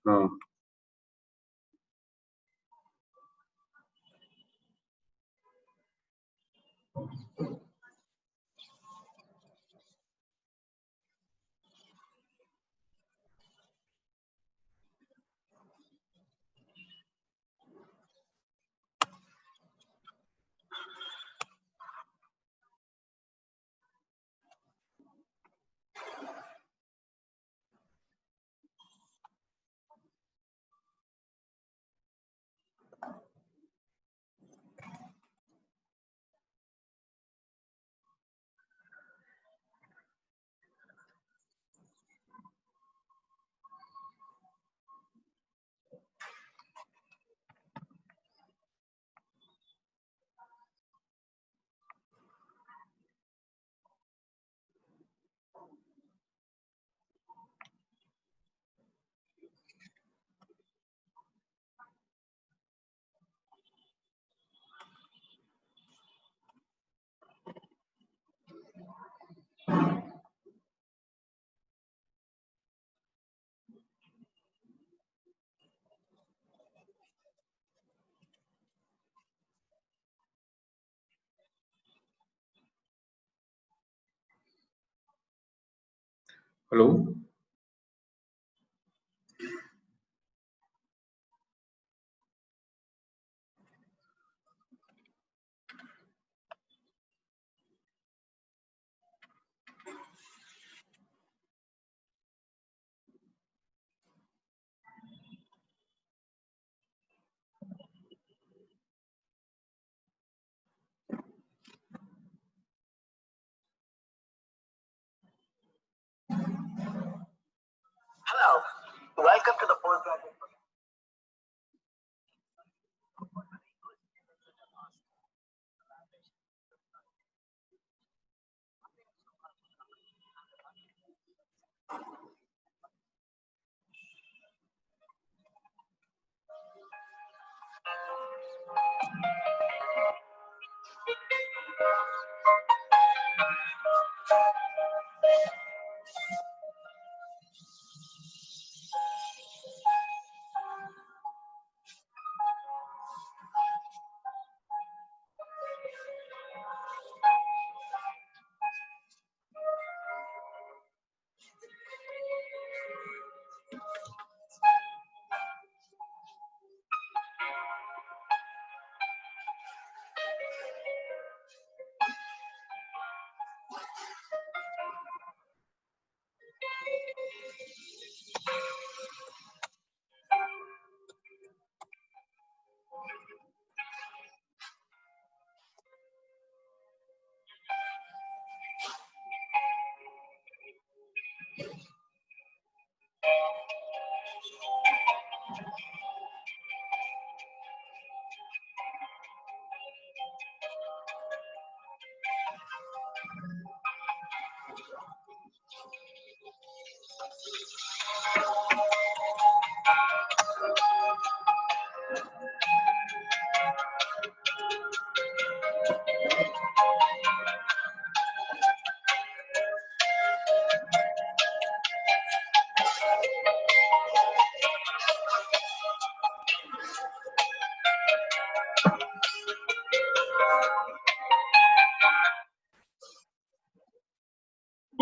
हाँ hello Hello, welcome to the postgraduate.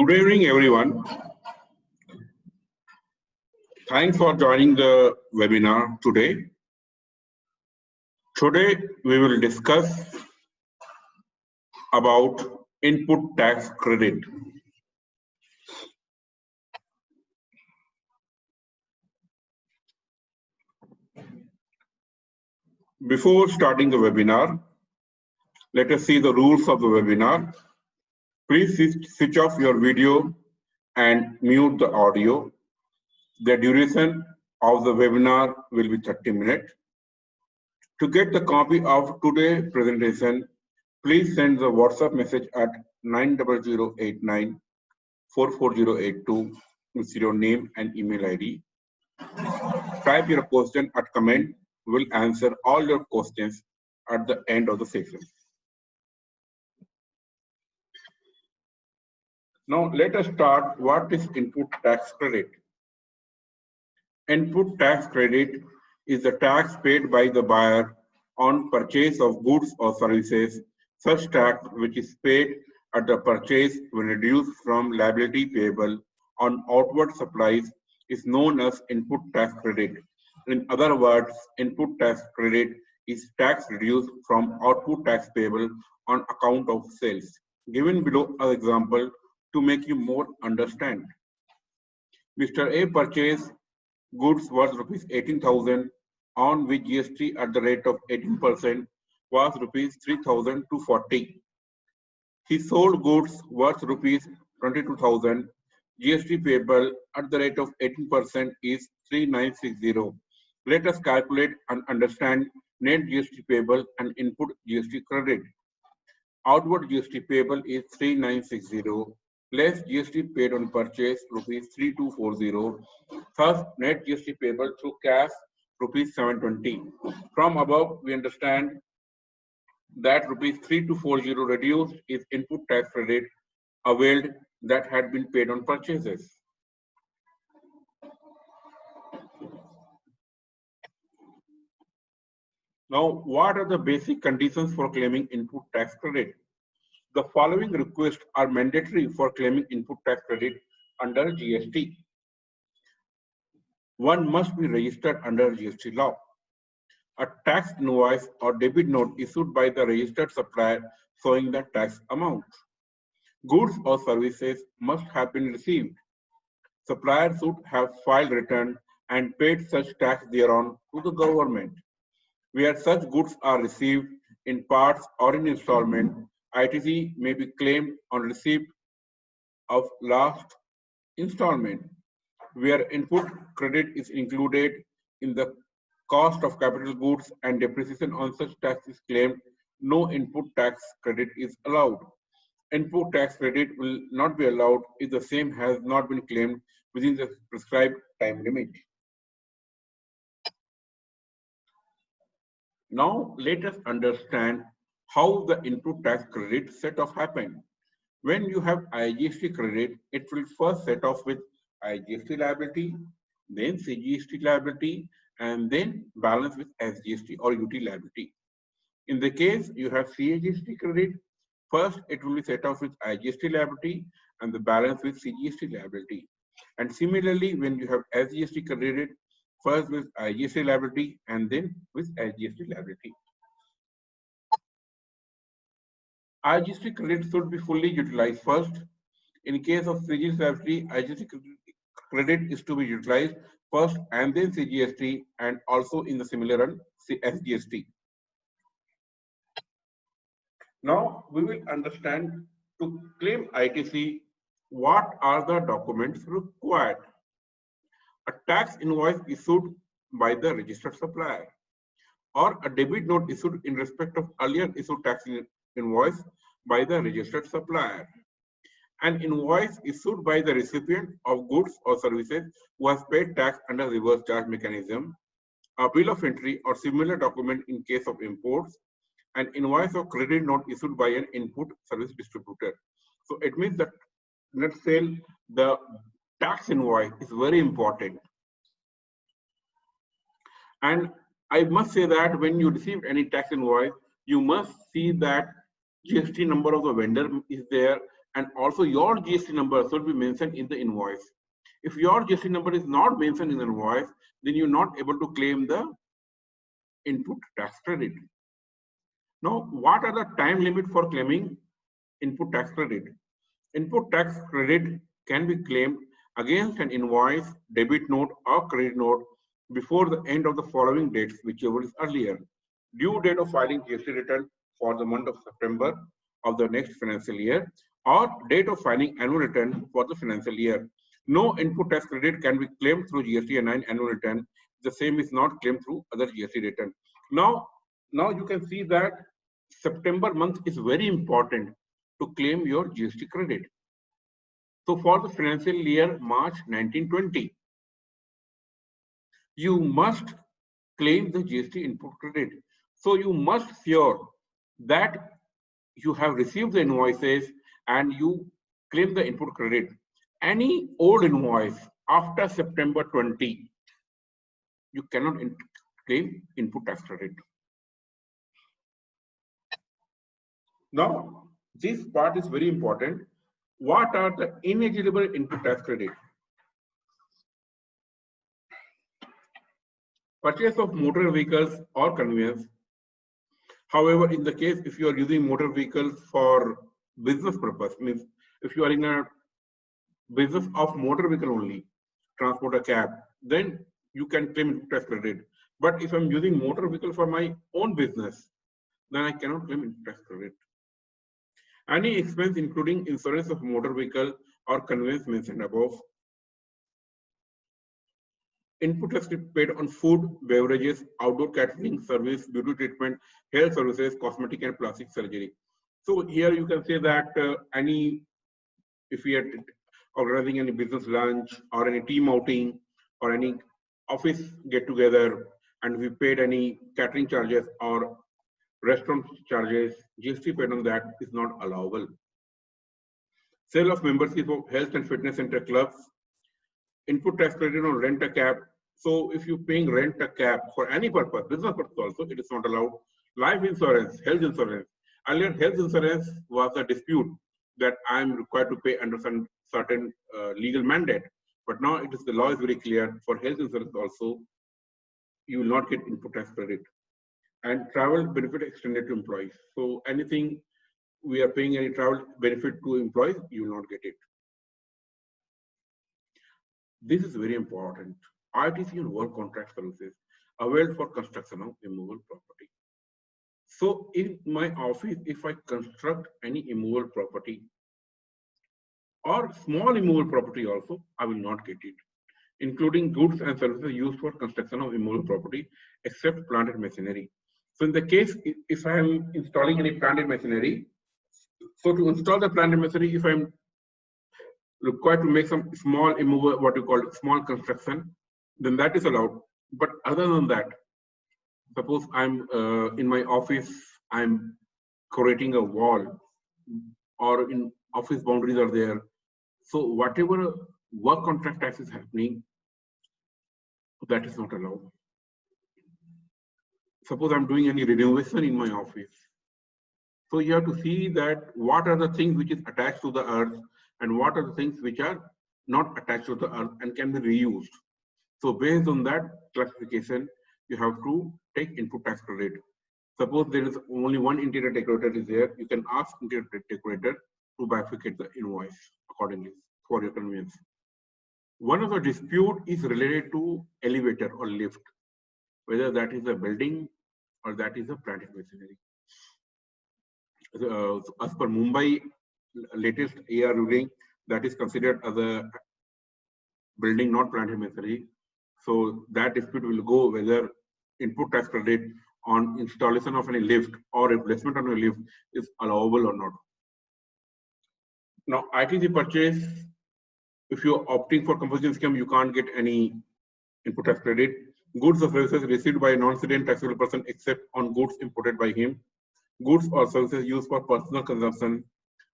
Good evening, everyone. Thanks for joining the webinar today. Today, we will discuss about input tax credit. Before starting the webinar, let us see the rules of the webinar. Please switch off your video and mute the audio. The duration of the webinar will be 30 minutes. To get the copy of today's presentation, please send the WhatsApp message at 90089 44082 with your name and email ID. Type your question at comment. We'll answer all your questions at the end of the session. Now let us start. What is input tax credit? Input tax credit is the tax paid by the buyer on purchase of goods or services. Such tax which is paid at the purchase when reduced from liability payable on outward supplies is known as input tax credit. In other words, input tax credit is tax reduced from output tax payable on account of sales. Given below an example to make you more understand. Mr. A purchased goods worth rupees 18,000 on which GST at the rate of 18% was rupees 3,240. He sold goods worth rupees 22,000. GST payable at the rate of 18% is 3960. Let us calculate and understand net GST payable and input GST credit. Outward GST payable is 3960 less GST paid on purchase rupees 3240. Thus, net GST payable through cash rupees 720. From above, we understand that rupees 3240 reduced is input tax credit availed that had been paid on purchases. Now, what are the basic conditions for claiming input tax credit? The following requests are mandatory for claiming input tax credit under GST. One must be registered under GST law. A tax invoice or debit note issued by the registered supplier showing the tax amount. Goods or services must have been received. Supplier should have filed return and paid such tax thereon to the government. Where such goods are received in parts or in installment, ITC may be claimed on receipt of last installment. Where input credit is included in the cost of capital goods and depreciation on such tax is claimed, no input tax credit is allowed. Input tax credit will not be allowed if the same has not been claimed within the prescribed time limit. Now let us understand how the input tax credit set off happen. When you have IGST credit, it will first set off with IGST liability, then CGST liability, and then balance with SGST or UT liability. In the case you have CGST credit, first it will be set off with IGST liability and the balance with CGST liability. And similarly, when you have SGST credit, first with IGST liability and then with SGST liability. IGST credit should be fully utilized first. In case of CGST liability, IGST credit is to be utilized first and then CGST and also in the similar run SGST. Now we will understand to claim ITC what are the documents required. A tax invoice issued by the registered supplier or a debit note issued in respect of earlier issued tax invoice by the registered supplier. An invoice issued by the recipient of goods or services who has paid tax under reverse charge mechanism, a bill of entry or similar document in case of imports, an invoice or credit note issued by an input service distributor. So it means that let's say the tax invoice is very important. And I must say that when you receive any tax invoice, you must see that GST number of the vendor is there, and also your GST number should be mentioned in the invoice. If your GST number is not mentioned in the invoice, then you're not able to claim the input tax credit. Now, what are the time limit for claiming input tax credit? Input tax credit can be claimed against an invoice, debit note, or credit note before the end of the following dates, whichever is earlier. Due date of filing GST return for the month of September of the next financial year, or date of filing annual return for the financial year. No input tax credit can be claimed through GST-9 annual return. The same is not claimed through other GST return. Now you can see that September month is very important to claim your GST credit. So for the financial year March 1920, you must claim the GST input credit. So you must sure that you have received the invoices and you claim the input credit. Any old invoice after September 20 you cannot claim input tax credit. Now, this part is very important. What are the ineligible input tax credit? Purchase of motor vehicles or conveyance. However, in the case if you are using motor vehicles for business purpose, means if you are in a business of motor vehicle only, transport a cab, then you can claim input tax credit. But if I'm using motor vehicle for my own business, then I cannot claim input tax credit. Any expense including insurance of motor vehicle or conveyance mentioned above. Input tax paid on food, beverages, outdoor catering service, beauty treatment, health services, cosmetic and plastic surgery. So here you can say that if we are organizing any business lunch or any team outing or any office get together and we paid any catering charges or restaurant charges, GST paid on that is not allowable. Sale of membership of health and fitness center clubs, input tax credit on rent a cab. So if you're paying rent a cab for any purpose, business purpose also, it is not allowed. Life insurance, health insurance. Earlier, health insurance was a dispute that I'm required to pay under some certain legal mandate. But now it is the law is very clear for health insurance also, you will not get input tax credit. And travel benefit extended to employees. So anything we are paying any travel benefit to employees, you will not get it. This is very important. RTC and work contract services availed for construction of immovable property. So in my office, if I construct any immovable property or small immovable property also, I will not get it, including goods and services used for construction of immovable property, except plant and machinery. So in the case, if I am installing any plant and machinery, so to install the plant and machinery, if I'm required to make some small immovable, what you call small construction, then that is allowed. But other than that, suppose I'm in my office, I'm creating a wall or in office boundaries are there. So whatever work contract tax is happening, that is not allowed. Suppose I'm doing any renovation in my office. So you have to see that what are the things which is attached to the earth and what are the things which are not attached to the earth and can be reused. So based on that classification, you have to take input tax credit. Suppose there is only one interior decorator is there, you can ask interior decorator to bifurcate the invoice accordingly for your convenience. One of the dispute is related to elevator or lift, whether that is a building or that is a plant and machinery. As per Mumbai latest AR ruling, that is considered as a building, not plant and machinery. So that dispute will go whether input tax credit on installation of any lift or replacement of a lift is allowable or not. Now, ITC purchase, if you're opting for composition scheme, you can't get any input tax credit. Goods or services received by a non-resident taxable person except on goods imported by him. Goods or services used for personal consumption.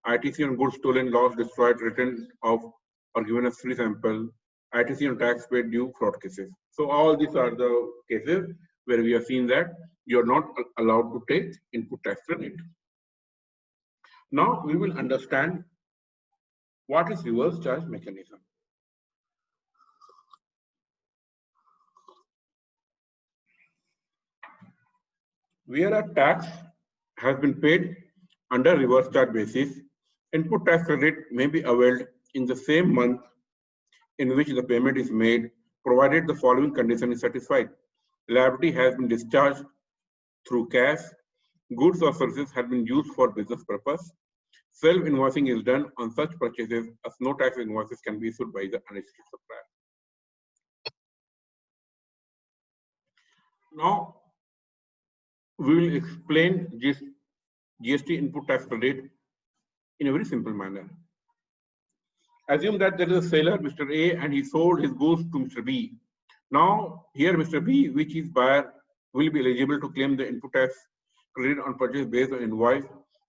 ITC on goods stolen, lost, destroyed, returned off, or given as free sample. ITC on tax paid due fraud cases. So all these are the cases where we have seen that you are not allowed to take input tax credit. Now we will understand what is reverse charge mechanism. Where a tax has been paid under reverse charge basis, input tax credit may be availed in the same month in which the payment is made, provided the following condition is satisfied. Liability has been discharged through cash, goods or services have been used for business purpose, self-invoicing is done on such purchases as no tax invoices can be issued by the unregistered supplier. Now, we will explain GST input tax credit in a very simple manner. Assume that there is a seller, Mr. A, and he sold his goods to Mr. B. Now, here Mr. B, which is buyer, will be eligible to claim the input tax credit on purchase based on invoice.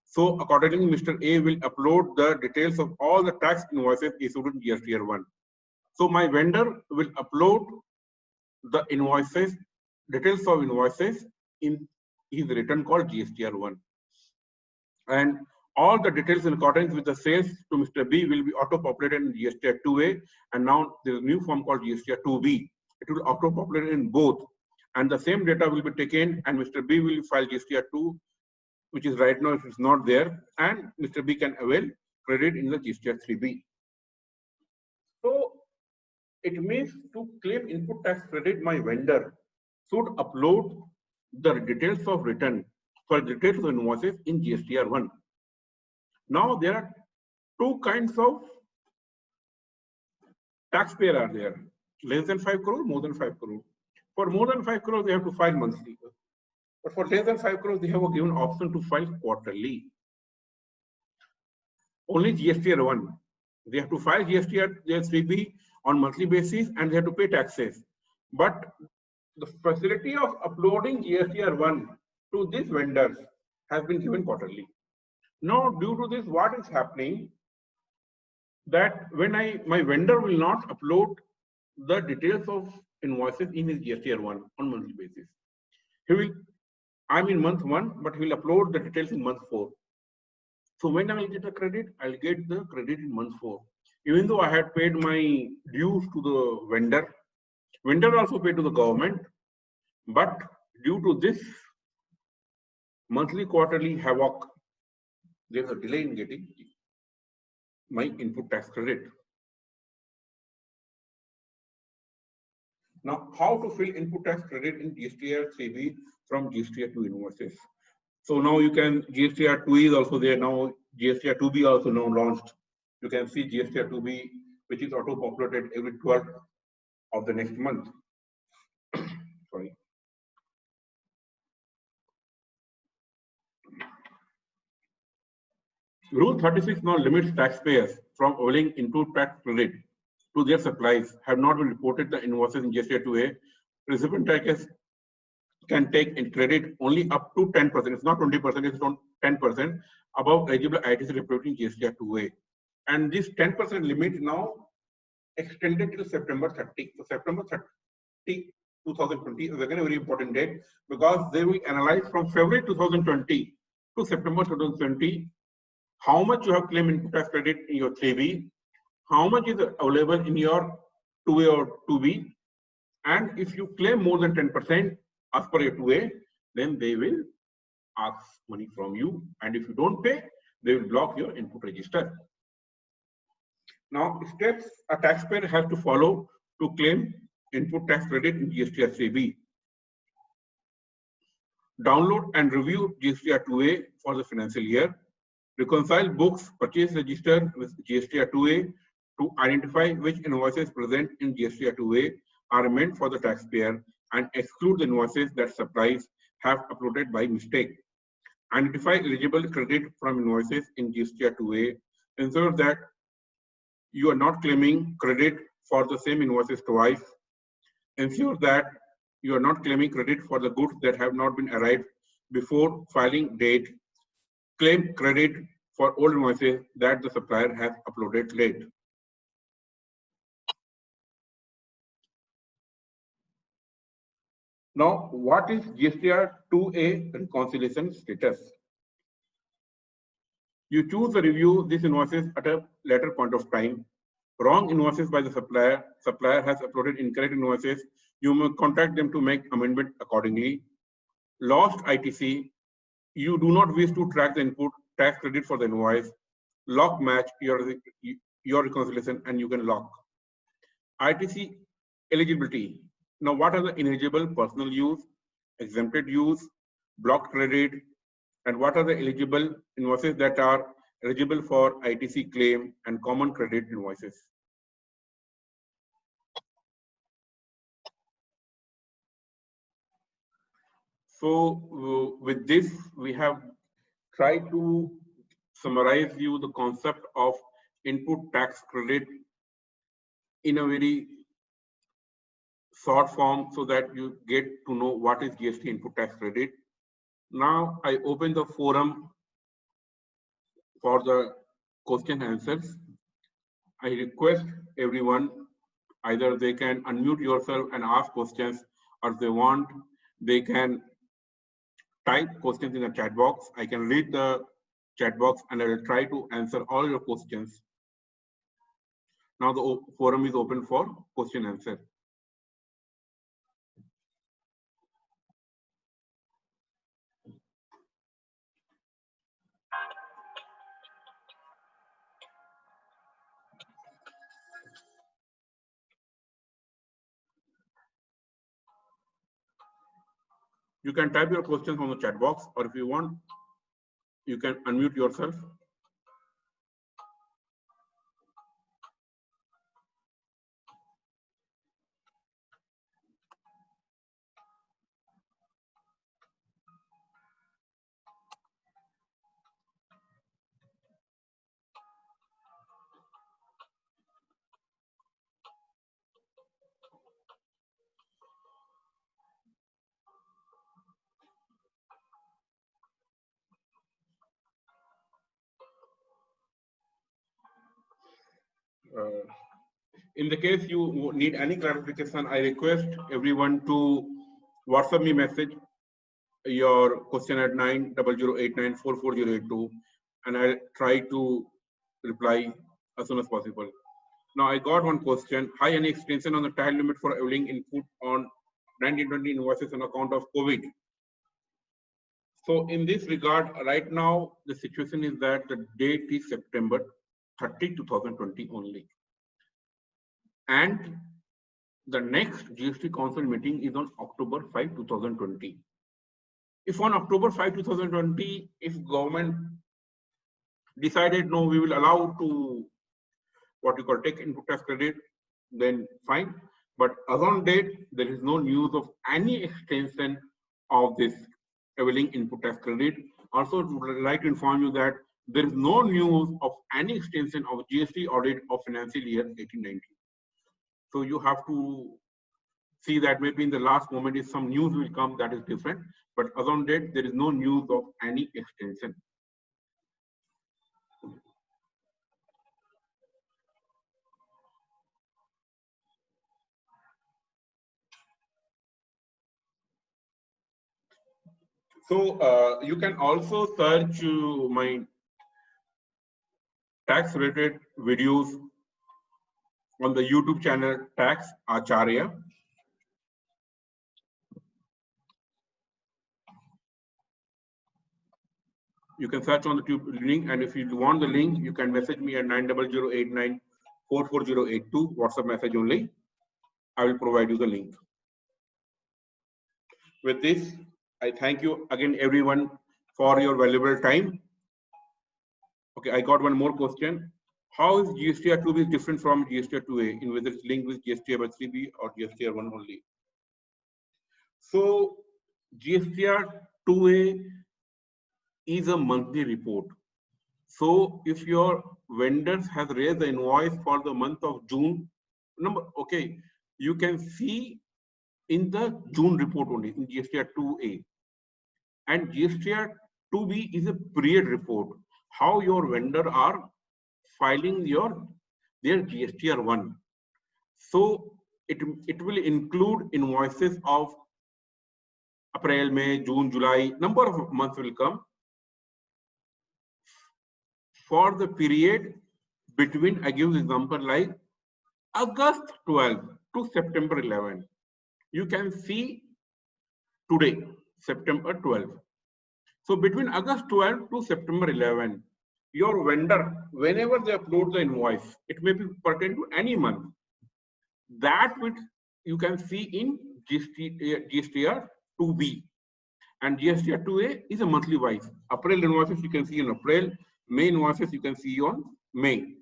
So, accordingly, Mr. A will upload the details of all the tax invoices issued in GST year 1. So, my vendor will upload the invoices, details of invoices in his return called GSTR1. And all the details in accordance with the sales to Mr. B will be auto-populated in GSTR2A, and now there is a new form called GSTR2B. It will auto-populate in both, and the same data will be taken, and Mr. B will file GSTR2, which is right now, if it's not there, and Mr. B can avail credit in the GSTR3B. So it means to claim input tax credit, my vendor should upload the details of return for details of invoices in GSTR1. Now there are two kinds of taxpayer are there: less than 5 crore, more than 5 crore. For more than 5 crore, they have to file monthly. But for less than 5 crore, they have a given option to file quarterly. Only GSTR1. They have to file GSTR3B on monthly basis, and they have to pay taxes. But the facility of uploading GSTR1 to these vendors has been given quarterly. Now, due to this, what is happening? That when my vendor will not upload the details of invoices in his GSTR1 on monthly basis. He will, I'm in month 1, but he will upload the details in month 4. So when I will get the credit, I'll get the credit in month 4. Even though I had paid my dues to the vendor also paid to the government, but due to this monthly quarterly havoc, there's a delay in getting my input tax credit. Now, how to fill input tax credit in GSTR3B from GSTR2 invoices? So now you can, GSTR2 is also there now, GSTR2B also now launched. You can see GSTR2B, which is auto-populated every 12th of the next month. Sorry. Rule 36 now limits taxpayers from availing input tax credit to their supplies have not been reported the invoices in GSTR2A. Recipient taxes can take in credit only up to 10%. It's not 20%, it's not 10% above eligible ITC reporting GSTR2A. And this 10% limit is now extended till September 30. So September 30, 2020 is again a very important date, because they will analyze from February 2020 to September 2020 how much you have claimed input tax credit in your 3B, how much is available in your 2A or 2B, and if you claim more than 10% as per your 2A, then they will ask money from you, and if you don't pay, they will block your input register. Now, steps a taxpayer has to follow to claim input tax credit in GSTR3B. Download and review GSTR2A for the financial year. Reconcile books purchase register with GSTR2A to identify which invoices present in GSTR2A are meant for the taxpayer and exclude the invoices that suppliers have uploaded by mistake. Identify eligible credit from invoices in GSTR2A. Ensure that you are not claiming credit for the same invoices twice. Ensure that you are not claiming credit for the goods that have not been arrived before filing date. Claim credit for all invoices that the supplier has uploaded late. Now, what is GSTR2A reconciliation status? You choose to review these invoices at a later point of time. Wrong invoices by the supplier has uploaded incorrect invoices, you may contact them to make amendment accordingly. Lost ITC, you do not wish to track the input tax credit for the invoice. Lock match your reconciliation and you can lock. ITC eligibility. Now, what are the ineligible personal use, exempted use, blocked credit, and what are the eligible invoices that are eligible for ITC claim and common credit invoices? So with this, we have tried to summarize you the concept of input tax credit in a very short form so that you get to know what is GST input tax credit. Now I open the forum for the question answers. I request everyone Either they can unmute yourself and ask questions, or if they want, they can type questions in the chat box. I can read the chat box and I will try to answer all your questions. Now the forum is open for question answer. You can type your questions on the chat box, or if you want, you can unmute yourself. In the case you need any clarification, I request everyone to WhatsApp me message your question at 9008944082, and I'll try to reply as soon as possible. Now I got one question. Hi, any extension on the time limit for availing input on 1920 invoices on account of COVID? So in this regard, right now the situation is that the date is September 30, 2020 only. And the next GST Council meeting is on October 5, 2020. If on October 5, 2020, if government decided, no, we will allow to what you call take input tax credit, then fine. But as on date, there is no news of any extension of this availing input tax credit. Also, would like to inform you that there is no news of any extension of GST audit of financial year 18-19. So you have to see that maybe in the last moment if some news will come, that is different. But as on date, there is no news of any extension. So you can also search my tax related videos on the YouTube channel Tax Acharya. You can search on the YouTube link, and if you want the link, you can message me at 9008944082, WhatsApp message only. I will provide you the link. With this, I thank you again, everyone, for your valuable time. Okay, I got one more question. How is GSTR 2B different from GSTR 2A in whether it's linked with GSTR 3B or GSTR 1 only? So GSTR 2A is a monthly report. So if your vendors has raised the invoice for the month of June, okay, you can see in the June report only in GSTR 2A. And GSTR 2B is a period report. How your vendor are filing their GSTR 1. So it will include invoices of April, May, June, July, number of months will come for the period between, I give example like August 12 to September 11. You can see today, September 12. So between August 12 to September 11, your vendor, whenever they upload the invoice, it may be pertain to any month. That which you can see in GSTR 2B, and GSTR 2A is a monthly wise. April invoices you can see in April, May invoices you can see on May.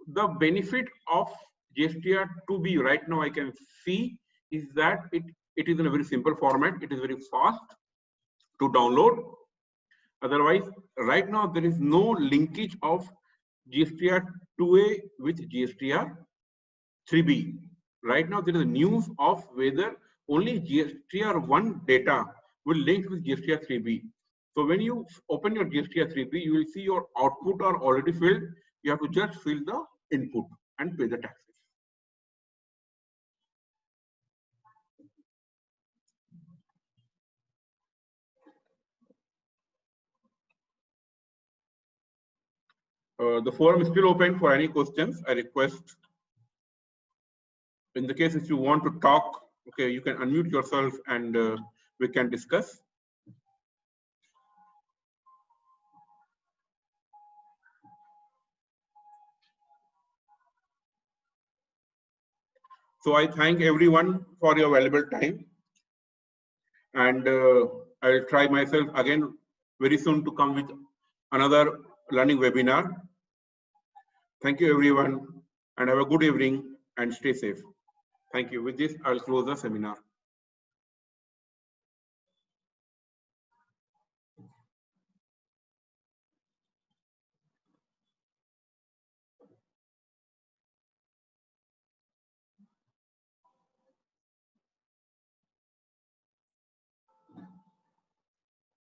The benefit of GSTR 2B right now I can see is that it is in a very simple format. It is very fast to download. Otherwise, right now there is no linkage of GSTR 2A with GSTR 3B. Right now there is a news of whether only GSTR 1 data will link with GSTR 3B. So when you open your GSTR 3B, you will see your output are already filled. You have to just fill the input and pay the taxes. The forum is still open for any questions. I request, in the case if you want to talk, okay, you can unmute yourself and we can discuss. So I thank everyone for your valuable time, and I'll try myself again very soon to come with another learning webinar. Thank you everyone, and have a good evening and stay safe. Thank you. With this, I'll close the seminar.